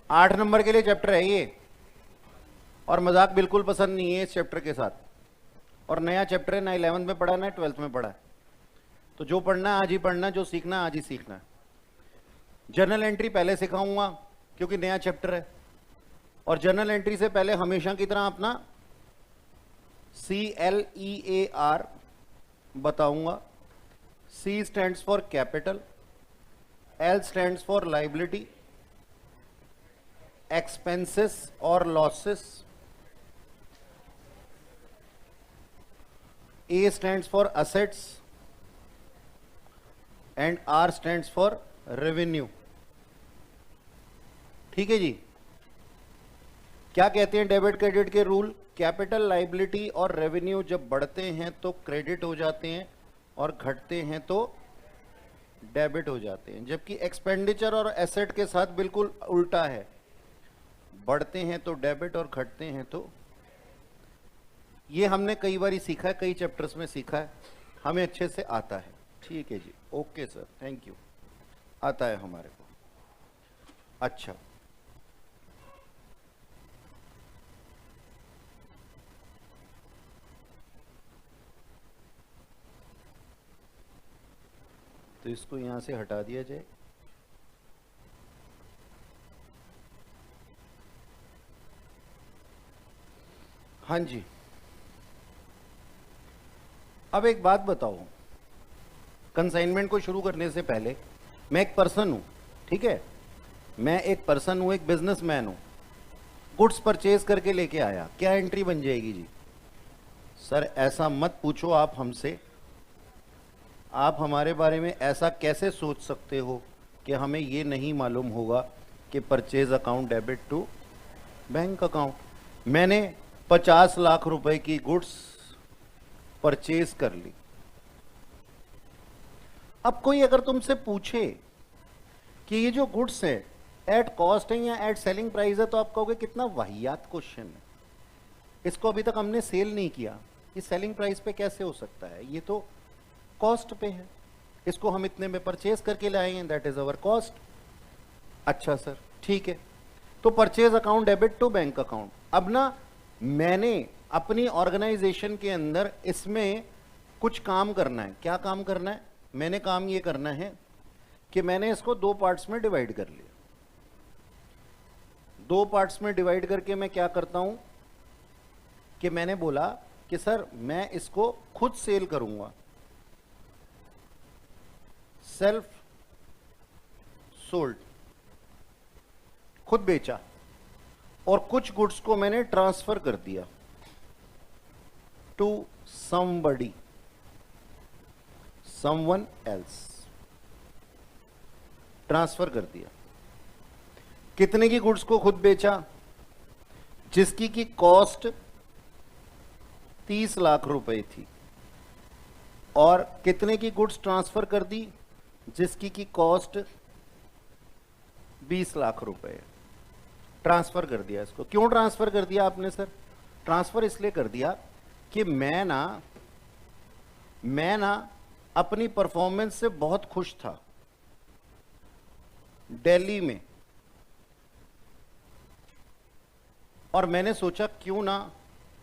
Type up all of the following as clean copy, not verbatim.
8 number के लिए chapter है ये, और मजाक बिल्कुल पसंद नहीं है इस चैप्टर के साथ। और नया चैप्टर है, ना 11th में पढ़ा ना 12th में पढ़ा है, तो जो पढ़ना है आज ही पढ़ना, जो सीखना है आज ही सीखना है। जर्नल एंट्री पहले सिखाऊंगा क्योंकि नया चैप्टर है, और जर्नल एंट्री से पहले हमेशा की तरह अपना CLEAR बताऊंगा। C stands for capital, L stands for liability, expenses और losses, A stands for assets and R stands for revenue. ठीक है जी। क्या कहते हैं डेबिट क्रेडिट के रूल? कैपिटल, लाइबिलिटी और रेवेन्यू जब बढ़ते हैं तो क्रेडिट हो जाते हैं और घटते हैं तो डेबिट हो जाते हैं, जबकि एक्सपेंडिचर और एसेट के साथ बिल्कुल उल्टा है, बढ़ते हैं तो डेबिट और घटते हैं तो। ये हमने कई बार सीखा है, कई चैप्टर्स में सीखा है, हमें अच्छे से आता है। ठीक है जी, ओके सर, थैंक यू, आता है हमारे को। अच्छा, तो इसको यहां से हटा दिया जाए। हाँ जी, अब एक बात बताओ, कंसाइनमेंट को शुरू करने से पहले, मैं एक पर्सन हूं, ठीक है, मैं एक पर्सन हूं, एक बिजनेसमैन हूं, गुड्स परचेज करके लेके आया, क्या एंट्री बन जाएगी जी? सर ऐसा मत पूछो आप हमसे, आप हमारे बारे में ऐसा कैसे सोच सकते हो कि हमें ये नहीं मालूम होगा कि purchase account debit to bank account. मैंने 50 लाख रुपए की गुड्स परचेज कर ली। अब कोई अगर तुमसे पूछे कि ये जो गुड्स है एट कॉस्ट है या एट सेलिंग प्राइस है, तो आप कहोगे कितना वाहियात क्वेश्चन है, इसको अभी तक हमने सेल नहीं किया, ये सेलिंग प्राइस पे कैसे हो सकता है, ये तो कॉस्ट पे है, इसको हम इतने में परचेज करके लाए हैं, दैट इज अवर कॉस्ट। अच्छा सर, ठीक है, तो purchase account debit to bank account. अब ना मैंने अपनी ऑर्गेनाइजेशन के अंदर इसमें कुछ काम करना है। क्या काम करना है? मैंने काम ये करना है कि मैंने इसको 2 पार्ट्स में डिवाइड कर लिया। 2 पार्ट्स में डिवाइड करके मैं क्या करता हूं कि मैंने बोला कि सर मैं इसको खुद सेल करूंगा, सेल्फ सोल्ड, खुद बेचा, और कुछ गुड्स को मैंने ट्रांसफर कर दिया to somebody, someone else, transfer कर दिया। कितने की गुड्स को खुद बेचा? जिसकी की कॉस्ट 30 लाख रुपए थी, और कितने की गुड्स ट्रांसफर कर दी? जिसकी की कॉस्ट 20 लाख रुपए। ट्रांसफर कर दिया इसको। क्यों ट्रांसफर कर दिया आपने सर? ट्रांसफर इसलिए कर दिया कि मैं ना अपनी परफॉर्मेंस से बहुत खुश था दिल्ली में, और मैंने सोचा क्यों ना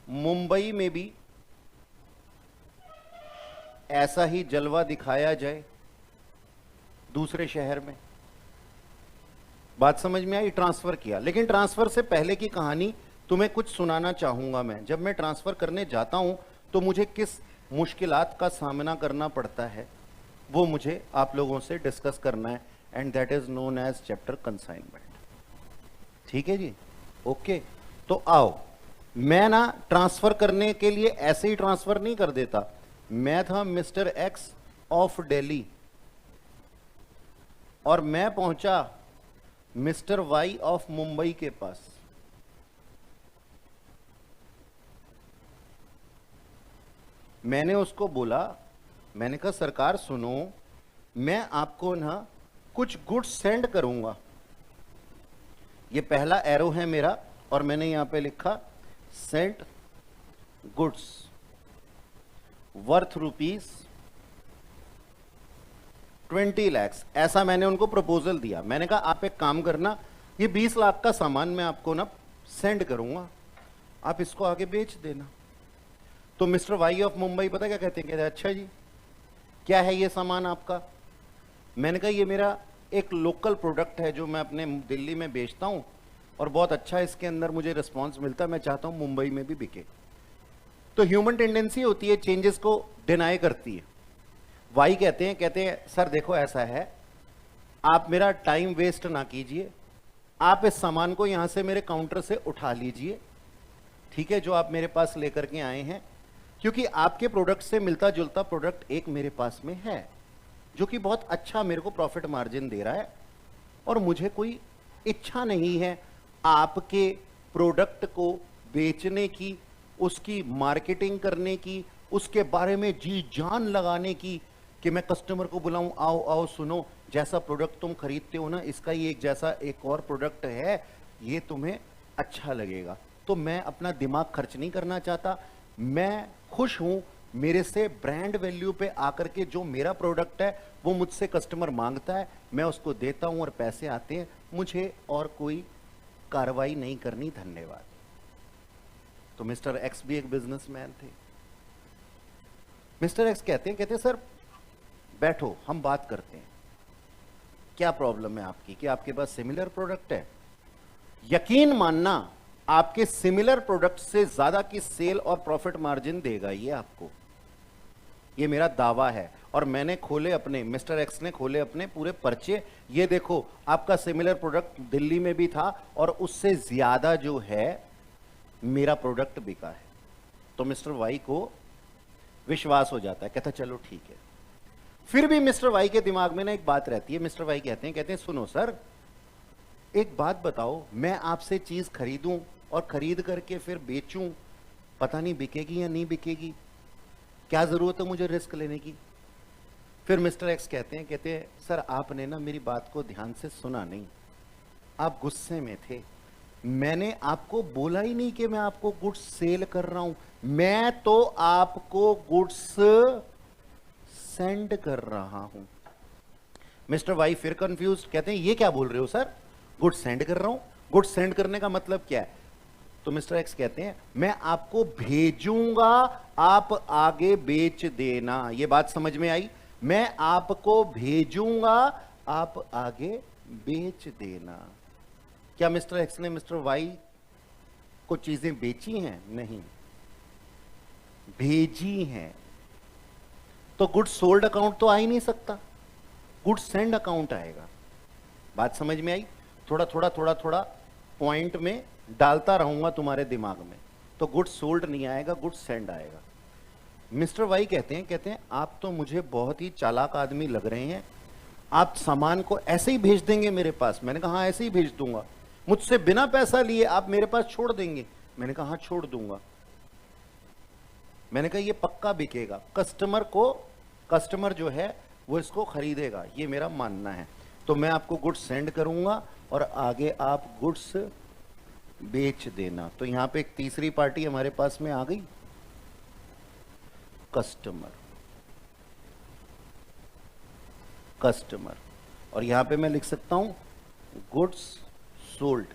मुंबई में भी ऐसा ही जलवा दिखाया जाए दूसरे शहर में। बात समझ में आई? ट्रांसफर किया। लेकिन ट्रांसफर से पहले की कहानी तुम्हें कुछ सुनाना चाहूंगा मैं। जब मैं ट्रांसफर करने जाता हूं तो मुझे किस मुश्किलात का सामना करना पड़ता है, वो मुझे आप लोगों से डिस्कस करना है, and that is known as chapter consignment. ठीक है जी, ओके। तो आओ, मैं ना ट्रांसफर करने के लिए ऐसे ही ट्रांसफर नहीं कर देता। मैं था मिस्टर एक्स ऑफ दिल्ली, और मैं पहुंचा मिस्टर वाई ऑफ मुंबई के पास। मैंने उसको बोला, मैंने कहा सरकार सुनो, मैं आपको ना कुछ गुड्स सेंड करूंगा। ये पहला एरो है मेरा, और मैंने यहां पे लिखा सेंट गुड्स वर्थ ₹20 लाख। ऐसा मैंने उनको प्रपोजल दिया। मैंने कहा आप एक काम करना, ये 20 लाख का सामान मैं आपको ना सेंड करूंगा, आप इसको आगे बेच देना। तो मिस्टर वाई ऑफ मुंबई पता क्या कहते हैं, कहते हैं अच्छा जी क्या है ये सामान आपका। मैंने कहा ये मेरा एक लोकल प्रोडक्ट है जो मैं अपने दिल्ली में बेचता हूं और बहुत अच्छा इसके अंदर मुझे रिस्पॉन्स मिलता है, मैं चाहता हूं मुंबई में भी बिके। तो ह्यूमन टेंडेंसी होती है चेंजेस को डिनाई करती है। वाई कहते हैं सर देखो ऐसा है, आप मेरा टाइम वेस्ट ना कीजिए, आप इस सामान को यहां से मेरे काउंटर से उठा लीजिए, ठीक है, जो आप मेरे पास लेकर के आए हैं, क्योंकि आपके प्रोडक्ट से मिलता जुलता प्रोडक्ट एक मेरे पास में है जो कि बहुत अच्छा मेरे को प्रॉफिट मार्जिन दे रहा है, और मुझे कोई इच्छा नहीं है आपके प्रोडक्ट को बेचने की, उसकी मार्केटिंग करने की, उसके बारे में जी जान लगाने की कि मैं कस्टमर को बुलाऊं, आओ आओ सुनो, जैसा प्रोडक्ट तुम खरीदते हो ना इसका ही एक जैसा एक और प्रोडक्ट है, ये तुम्हें अच्छा लगेगा। तो मैं अपना दिमाग खर्च नहीं करना चाहता, मैं खुश हूं मेरे से ब्रांड वैल्यू पे आकर के जो मेरा प्रोडक्ट है वो मुझसे कस्टमर मांगता है, मैं उसको देता हूं और पैसे आते हैं, मुझे और कोई कार्रवाई नहीं करनी, धन्यवाद। तो मिस्टर एक्स भी एक बिजनेसमैन थे। मिस्टर एक्स कहते हैं सर बैठो हम बात करते हैं, क्या प्रॉब्लम है आपकी, कि आपके पास सिमिलर प्रोडक्ट है। यकीन मानना आपके सिमिलर प्रोडक्ट से ज्यादा की सेल और प्रॉफिट मार्जिन देगा ये आपको, ये मेरा दावा है। और मैंने खोले अपने, मिस्टर एक्स ने खोले अपने पूरे पर्चे, ये देखो आपका सिमिलर प्रोडक्ट दिल्ली में भी था और उससे ज्यादा जो है मेरा प्रोडक्ट बिका है। तो मिस्टर वाई को विश्वास हो जाता है, कहता चलो ठीक है। फिर भी मिस्टर वाई के दिमाग में ना एक बात रहती है। मिस्टर वाई कहते हैं सुनो सर एक बात बताओ, मैं आपसे चीज खरीदूं और खरीद करके फिर बेचूं, पता नहीं बिकेगी या नहीं बिकेगी, क्या जरूरत है मुझे रिस्क लेने की। फिर मिस्टर एक्स कहते हैं सर आपने ना मेरी बात को ध्यान से सुना नहीं, आप गुस्से में थे, मैंने आपको बोला ही नहीं कि मैं आपको गुड्स सेल कर रहा हूं, मैं तो आपको गुड्स सेंड कर रहा हूं। मिस्टर वाई फिर कंफ्यूज, कहते हैं ये क्या बोल रहे हो सर, गुड्स सेंड कर रहा हूं, गुड्स सेंड करने का मतलब क्या है। तो मिस्टर एक्स कहते हैं मैं आपको भेजूंगा, आप आगे बेच देना। ये बात समझ में आई, मैं आपको भेजूंगा आप आगे बेच देना। क्या मिस्टर एक्स ने मिस्टर वाई को चीजें बेची हैं? नहीं, भेजी हैं। तो गुड्स सोल्ड अकाउंट तो आ ही नहीं सकता, गुड्स सेंड अकाउंट आएगा। बात समझ में आई? थोड़ा पॉइंट में डालता रहूंगा तुम्हारे दिमाग में, तो गुड्स सोल्ड नहीं आएगा, गुड्स सेंड आएगा। मिस्टर वाई कहते हैं आप तो मुझे बहुत ही चालाक आदमी लग रहे हैं, आप सामान को ऐसे ही भेज देंगे मेरे पास। मैंने कहा हाँ ऐसे ही भेज दूंगा, मुझसे बिना पैसा लिए आप मेरे पास छोड़ देंगे। मैंने कहा हाँ छोड़ दूंगा। मैंने कहा ये पक्का बिकेगा, कस्टमर जो है वो इसको खरीदेगा, ये मेरा मानना है। तो मैं आपको गुड्स सेंड करूंगा और आगे आप गुड्स बेच देना। तो यहां पे एक तीसरी पार्टी हमारे पास में आ गई, कस्टमर। और यहां पे मैं लिख सकता हूं गुड्स सोल्ड।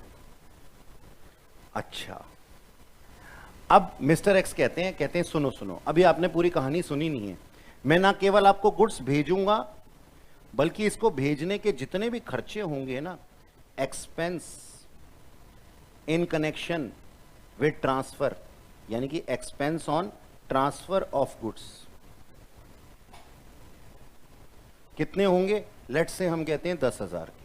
अच्छा, अब मिस्टर एक्स कहते हैं सुनो, अभी आपने पूरी कहानी सुनी नहीं है। मैं ना केवल आपको गुड्स भेजूंगा, बल्कि इसको भेजने के जितने भी खर्चे होंगे ना, expense in connection with transfer, यानी कि expense on transfer of goods, कितने होंगे? लेट्स से हम कहते हैं 10,000 के।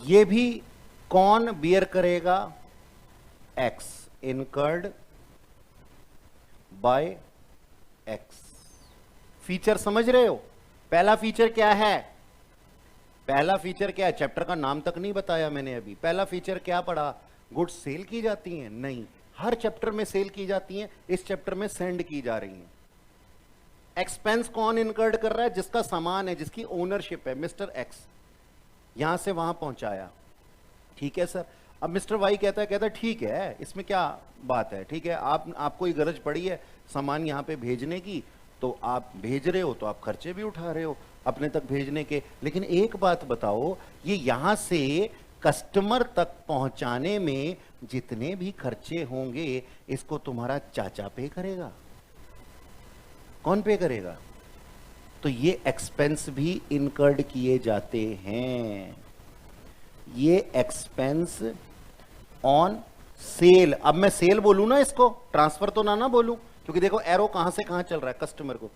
ये भी कौन बियर करेगा? X, incurred by x. Feature समझ रहे हो? पहला फीचर क्या है? पहला फीचर क्या है? चैप्टर का नाम तक नहीं बताया मैंने अभी। पहला फीचर क्या पढ़ा? गुड्स सेल की जाती हैं? नहीं, हर चैप्टर में सेल की जाती हैं, इस चैप्टर में सेंड की जा रही हैं। एक्सपेंस कौन इनकर्ड कर रहा है? जिसका सामान है, जिसकी ओनरशिप है, मिस्टर एक्स यहां से वहां पहुंचाया, ठीक है सर। अब मिस्टर वाई कहता है ठीक है, इसमें क्या बात है, ठीक है, आपको गरज पड़ी है सामान यहां पे भेजने की, तो आप भेज रहे हो तो आप खर्चे भी उठा रहे हो, अपने तक भेजने के। लेकिन एक बात बताओ, ये यहां से कस्टमर तक पहुंचाने में जितने भी खर्चे होंगे इसको तुम्हारा चाचा पे करेगा? कौन पे करेगा? तो ये एक्सपेंस भी इनकर्ड किए जाते हैं। ये एक्सपेंस ऑन सेल, अब मैं सेल बोलूं ना, इसको ट्रांसफर तो ना बोलूं, क्योंकि देखो एरो कहां से कहां चल रहा है कस्टमर को।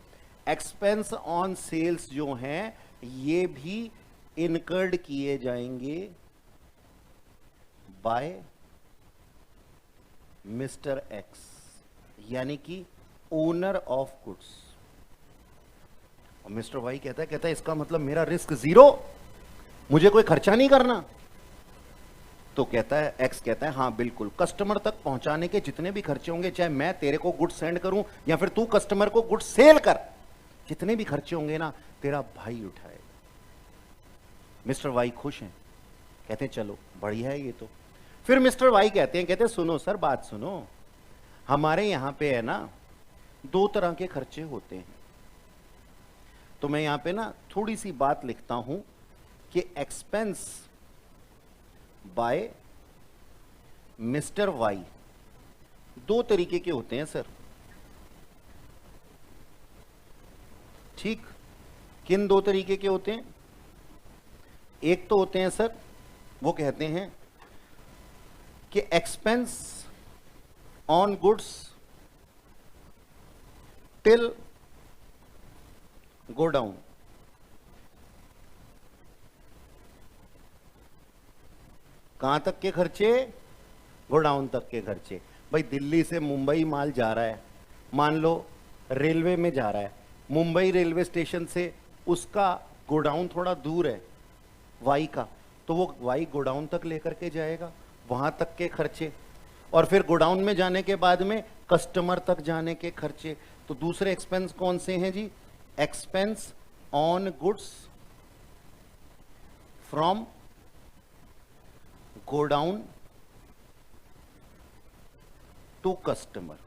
एक्सपेंस ऑन सेल्स जो हैं ये भी इनकर्ड किए जाएंगे बाय मिस्टर एक्स, यानी कि ओनर ऑफ गुड्स। और मिस्टर वाई कहता है इसका मतलब मेरा रिस्क जीरो, मुझे कोई खर्चा नहीं करना। तो कहता है एक्स कहता है हाँ बिल्कुल, कस्टमर तक पहुंचाने के जितने भी खर्चे होंगे, चाहे मैं तेरे को गुड्स सेंड करूं या फिर तू कस्टमर को गुड्स सेल कर, जितने भी खर्चे होंगे ना तेरा भाई उठाएगा। मिस्टर वाई खुश हैं, कहते हैं चलो बढ़िया है ये तो। फिर मिस्टर वाई कहते हैं सुनो सर, बात सुनो, हमारे यहां पे है ना 2 तरह के खर्चे होते हैं। तो मैं यहां पे ना थोड़ी सी बात लिखता हूं कि एक्सपेंस बाय मिस्टर वाई 2 तरीके के होते हैं सर। ठीक, किन 2 तरीके के होते हैं? एक तो होते हैं सर, वो कहते हैं कि expense on goods till go down. कहां तक के खर्चे? गोडाउन तक के खर्चे। भाई दिल्ली से मुंबई माल जा रहा है, मान लो रेलवे में जा रहा है, मुंबई रेलवे स्टेशन से उसका गोडाउन थोड़ा दूर है वाई का, तो वो वाई गोडाउन तक लेकर के जाएगा, वहां तक के खर्चे। और फिर गोडाउन में जाने के बाद में कस्टमर तक जाने के खर्चे। तो दूसरे एक्सपेंस कौन से हैं जी? Expense on goods from godown to customer.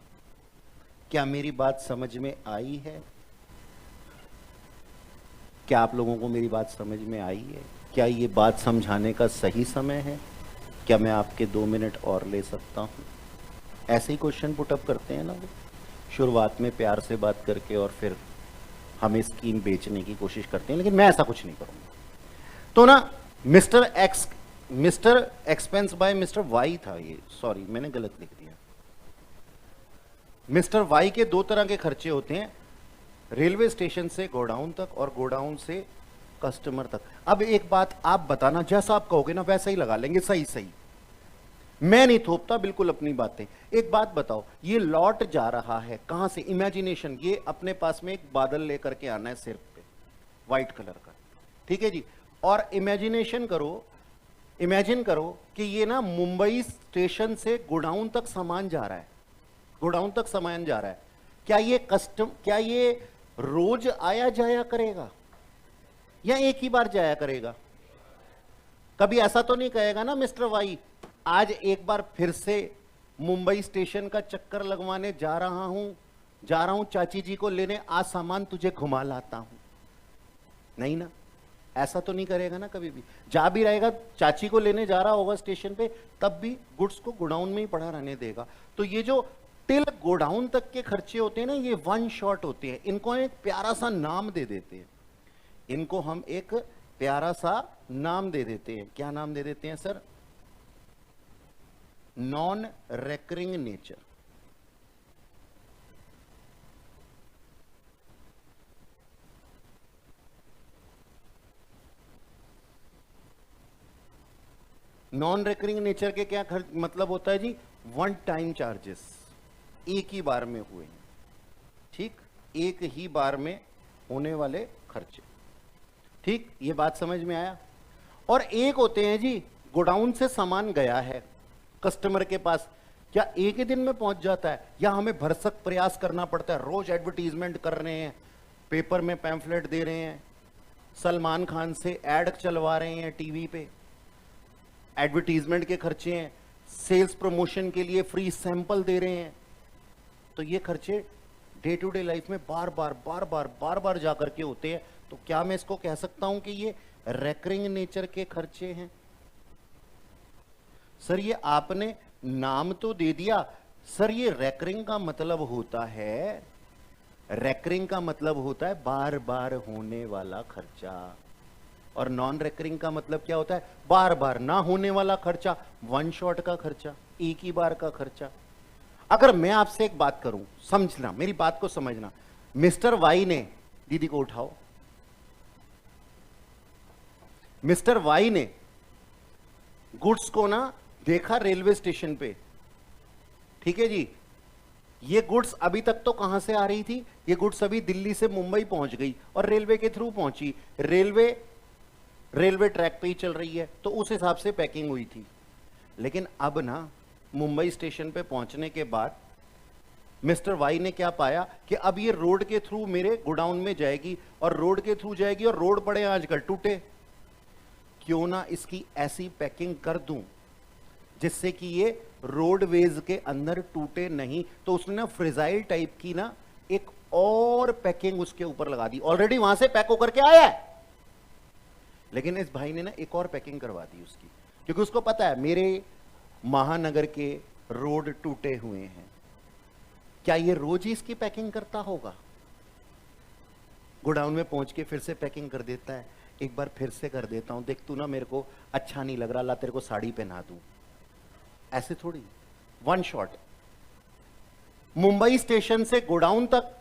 क्या मेरी बात समझ में आई है? क्या आप लोगों को मेरी बात समझ में आई है? क्या ये बात समझाने का सही समय है? क्या मैं आपके 2 मिनट और ले सकता हूं? ऐसे ही क्वेश्चन पुटअप करते हैं ना वो, शुरुआत में प्यार से बात करके और फिर हमें स्कीम बेचने की कोशिश करते हैं, लेकिन मैं ऐसा कुछ नहीं करूंगा। तो ना mister expense by mister Y था ये, सॉरी मैंने गलत लिख दिया। मिस्टर वाई के 2 तरह के खर्चे होते हैं, रेलवे स्टेशन से गोडाउन तक और गोडाउन से कस्टमर तक। अब एक बात आप बताना, जैसा आप कहोगे ना वैसा ही लगा लेंगे, सही सही, मैं नहीं थोपता, बिल्कुल अपनी बातें। एक बात बताओ, ये लौट जा रहा है कहां से? इमेजिनेशन, ये अपने पास में एक बादल लेकर के आना है सिर पे, व्हाइट कलर का, ठीक है जी। और इमेजिन करो कि ये ना मुंबई स्टेशन से गोडाउन तक सामान जा रहा है, गोडाउन तक सामान जा रहा है। क्या ये रोज आया जाया करेगा या एक ही बार जाया करेगा? कभी ऐसा तो नहीं कहेगा ना मिस्टर वाई, आज एक बार फिर से मुंबई स्टेशन का चक्कर लगवाने जा रहा हूं चाची जी को लेने, आज सामान तुझे घुमा लाता हूं। नहीं ना, ऐसा तो नहीं करेगा ना कभी भी। जा भी रहेगा, चाची को लेने जा रहा होगा स्टेशन पे, तब भी गुड्स को गोडाउन में ही पड़ा रहने देगा। तो ये जो टिल गोडाउन तक के खर्चे होते हैं ना, ये 1 शॉट होते हैं। इनको एक प्यारा सा नाम दे देते हैं, इनको हम एक प्यारा सा नाम दे देते हैं। क्या नाम दे देते हैं sir? Non recurring nature. Non recurring nature के क्या खर्च मतलब होता है जी? 1 टाइम चार्जेस, एक ही बार में हुए हैं, ठीक, एक ही बार में होने वाले खर्चे। ठीक, ये बात समझ में आया। और एक होते हैं जी, गोडाउन से सामान गया है कस्टमर के पास, क्या एक ही दिन में पहुंच जाता है या हमें भरसक प्रयास करना पड़ता है? रोज एडवर्टीजमेंट कर रहे हैं, पेपर में पैम्फलेट दे रहे हैं, सलमान खान से एड चलवा रहे हैं टीवी पे, एडवर्टीजमेंट के खर्चे हैं, सेल्स प्रमोशन के लिए फ्री सैंपल दे रहे हैं। तो ये खर्चे डे टू डे लाइफ में बार बार जाकर के होते हैं, तो क्या मैं इसको कह सकता हूं कि ये रेकरिंग नेचर के खर्चे हैं? सर ये आपने नाम तो दे दिया। सर ये रेकरिंग का मतलब होता है, रेकरिंग का मतलब होता है बार बार होने वाला खर्चा, और नॉन रेकरिंग का मतलब क्या होता है? बार बार ना होने वाला खर्चा, वन शॉट का खर्चा, एक ही बार का खर्चा। अगर मैं आपसे एक बात करूं, समझना, मेरी बात को समझना। मिस्टर वाई ने, दीदी को उठाओ, मिस्टर वाई ने गुड्स को ना देखा रेलवे स्टेशन पे, ठीक है जी। ये गुड्स अभी तक तो कहां से आ रही थी? ये गुड्स अभी दिल्ली से मुंबई पहुंच गई और रेलवे के थ्रू पहुंची। रेलवे ट्रैक पे ही चल रही है, तो उस हिसाब से पैकिंग हुई थी। लेकिन अब ना मुंबई स्टेशन पे पहुंचने के बाद मिस्टर वाई ने क्या पाया कि अब ये रोड के थ्रू मेरे गोडाउन में जाएगी, और रोड के थ्रू जाएगी, और रोड पड़े आजकल टूटे, क्यों ना इसकी ऐसी पैकिंग कर दूं जिससे कि ये रोडवेज के अंदर टूटे नहीं। तो उसने ना फ्रिजाइल टाइप की ना एक और पैकिंग उसके ऊपर लगा दी। ऑलरेडी वहां से पैक होकर के आया है, लेकिन इस भाई ने ना एक और पैकिंग करवा दी उसकी, क्योंकि उसको पता है मेरे महानगर के रोड टूटे हुए हैं। क्या ये रोज ही इसकी पैकिंग करता होगा? गोडाउन में पहुंच के फिर से पैकिंग कर देता है, एक बार फिर से कर देता हूं, देख तू ना मेरे को अच्छा नहीं लग रहा, ला तेरे को साड़ी पहना दूं। ऐसे थोड़ी, वन शॉट। मुंबई स्टेशन से गोडाउन तक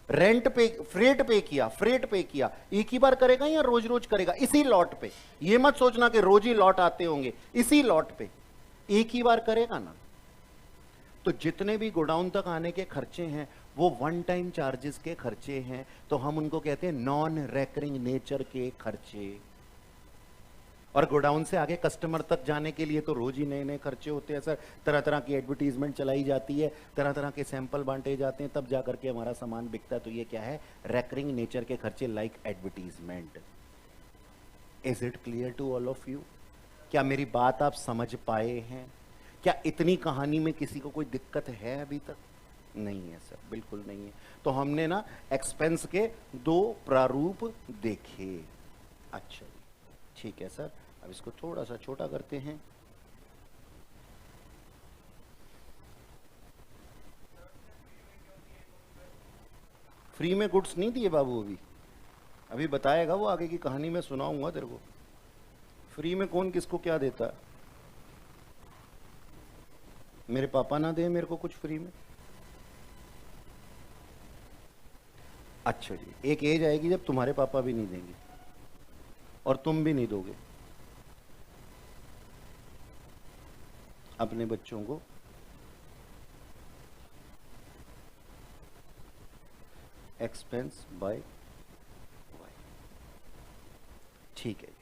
रेंट पे, फ्रेट पे किया, एक ही बार करेगा या रोज रोज करेगा? इसी लॉट पे, ये मत सोचना कि रोज ही लॉट आते होंगे, इसी लॉट पे एक ही बार करेगा ना। तो जितने भी गोडाउन तक आने के खर्चे हैं वो वन टाइम चार्जेस के खर्चे हैं, तो हम उनको कहते हैं नॉन रेकरिंग नेचर के खर्चे। और गोडाउन से आगे कस्टमर तक जाने के लिए तो रोज ही नए नए खर्चे होते हैं सर। तरह तरह की एडवर्टीजमेंट चलाई जाती है, तरह तरह के सैंपल बांटे जाते हैं, तब जाकर के हमारा सामान बिकता है। तो ये क्या है? रेकरिंग नेचर के खर्चे, like advertisement. Is it clear to all of you? क्या मेरी बात आप समझ पाए हैं? क्या इतनी कहानी में किसी को कोई दिक्कत है अभी तक? नहीं है सर, बिल्कुल नहीं है। तो हमने ना एक्सपेंस के दो प्रारूप देखे। अच्छा ठीक है सर, अब इसको थोड़ा सा छोटा करते हैं। फ्री में गुड्स नहीं दिए बाबू, अभी बताएगा वो, आगे की कहानी में सुनाऊंगा तेरे को। फ्री में कौन किसको क्या देता है? मेरे पापा ना दे मेरे को कुछ फ्री में? अच्छा जी, एक एज आएगी जब तुम्हारे पापा भी नहीं देंगे और तुम भी नहीं दोगे अपने बच्चों को। एक्सपेंस बाय वाई, ठीक है जी।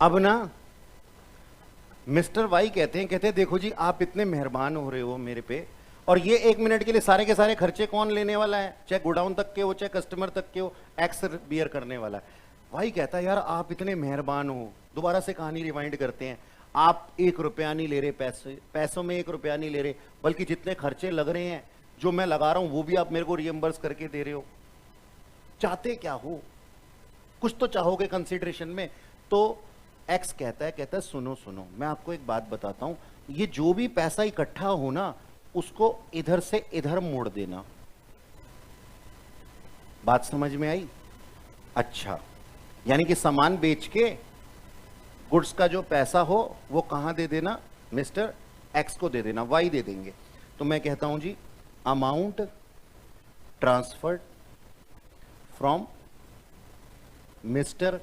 अब ना मिस्टर वाई कहते हैं देखो जी आप इतने मेहरबान हो रहे हो मेरे पे, और ये एक मिनट के लिए सारे के सारे खर्चे कौन लेने वाला है? चाहे गोडाउन तक के हो, चाहे कस्टमर तक के हो, एक्स बियर करने वाला है। भाई कहता है यार आप इतने मेहरबान हो। दोबारा से कहानी रिवाइंड करते हैं। आप 1 रुपया नहीं ले रहे, पैसों में 1 रुपया नहीं ले रहे, बल्कि जितने खर्चे लग रहे हैं जो मैं लगा रहा हूं वो भी आप मेरे को रिएम्बर्स करके दे रहे हो। चाहते क्या हो? कुछ तो चाहोगे कंसिडरेशन में। तो एक्स कहता है सुनो सुनो, मैं आपको एक बात बताता हूं, ये जो भी पैसा इकट्ठा हो ना उसको इधर से इधर मोड़ देना। बात समझ में आई? अच्छा, यानी कि सामान बेच के गुड्स का जो पैसा हो वो कहां दे देना? मिस्टर एक्स को दे देना, वाई दे देंगे। तो मैं कहता हूं जी amount transferred from mister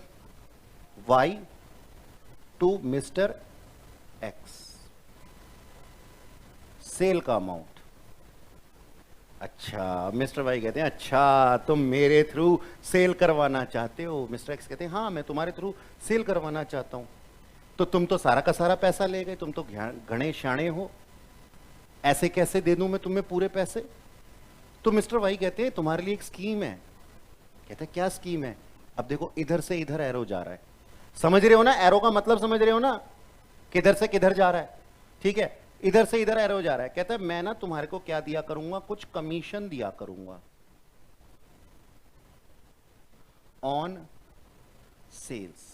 Y to mister X, sale का अमाउंट। अच्छा, मिस्टर वाई कहते हैं अच्छा तुम मेरे थ्रू सेल करवाना चाहते हो? मिस्टर एक्स कहते हैं हाँ मैं तुम्हारे थ्रू सेल करवाना चाहता हूं। तो तुम तो सारा का सारा पैसा ले गए, तुम तो घणे शाणे हो, ऐसे कैसे दे दूं मैं तुम्हें पूरे पैसे? तो मिस्टर वाई कहते हैं तुम्हारे लिए एक स्कीम है। कहते हैं क्या स्कीम है? अब देखो इधर से इधर एरो जा रहा है, समझ रहे हो ना? एरो का मतलब समझ रहे हो ना? किधर से किधर जा रहा है, ठीक है? इधर से इधर एरो जा रहा है। कहता है मैं ना तुम्हारे को क्या दिया करूंगा? कुछ कमीशन दिया करूंगा। On sales.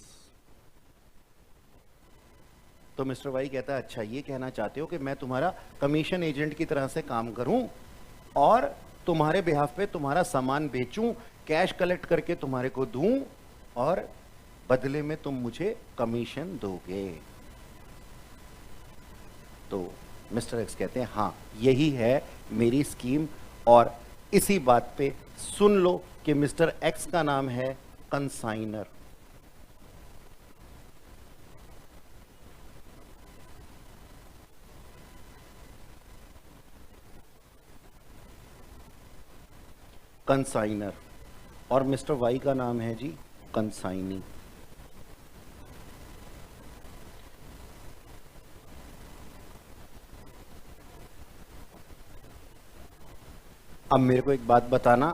तो मिस्टर वाई कहता है अच्छा ये कहना चाहते हो कि मैं तुम्हारा कमीशन एजेंट की तरह से काम करूं और तुम्हारे बिहाफ पे तुम्हारा सामान बेचूं, कैश कलेक्ट करके तुम्हारे को दूं और बदले में तुम मुझे कमीशन दोगे। तो मिस्टर एक्स कहते हैं हाँ यही है मेरी स्कीम। और इसी बात पे सुन लो कि मिस्टर एक्स का नाम है कंसाइनर। कंसाइनर और मिस्टर वाई का नाम है जी कंसाइनी। अब मेरे को एक बात बताना,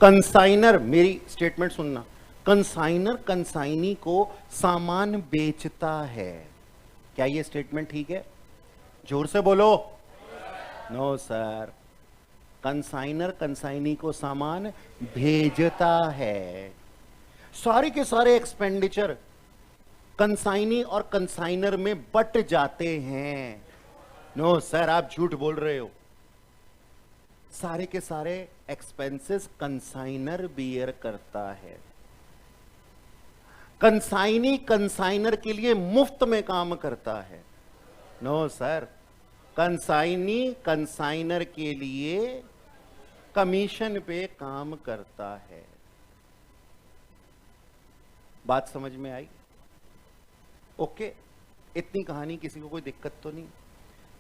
कंसाइनर, मेरी स्टेटमेंट सुनना, कंसाइनर कंसाइनी को सामान बेचता है। क्या ये स्टेटमेंट ठीक है? जोर से बोलो। नो सर, कंसाइनर कंसाइनी को सामान भेजता है। सारे के सारे एक्सपेंडिचर कंसाइनी और कंसाइनर में बट जाते हैं। नो सर, आप झूठ बोल रहे हो। सारे के सारे एक्सपेंसेस कंसाइनर बियर करता है। कंसाइनी कंसाइनर के लिए मुफ्त में काम करता है। नो सर, कंसाइनी कंसाइनर के लिए कमीशन पे काम करता है। बात समझ में आई? ओके, इतनी कहानी, किसी को कोई दिक्कत तो नहीं?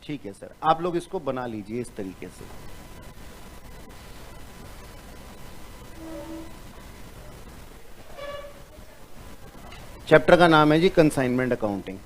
ठीक है सर, आप लोग इसको बना लीजिए इस तरीके से। चैप्टर का नाम है जी कंसाइनमेंट अकाउंटिंग।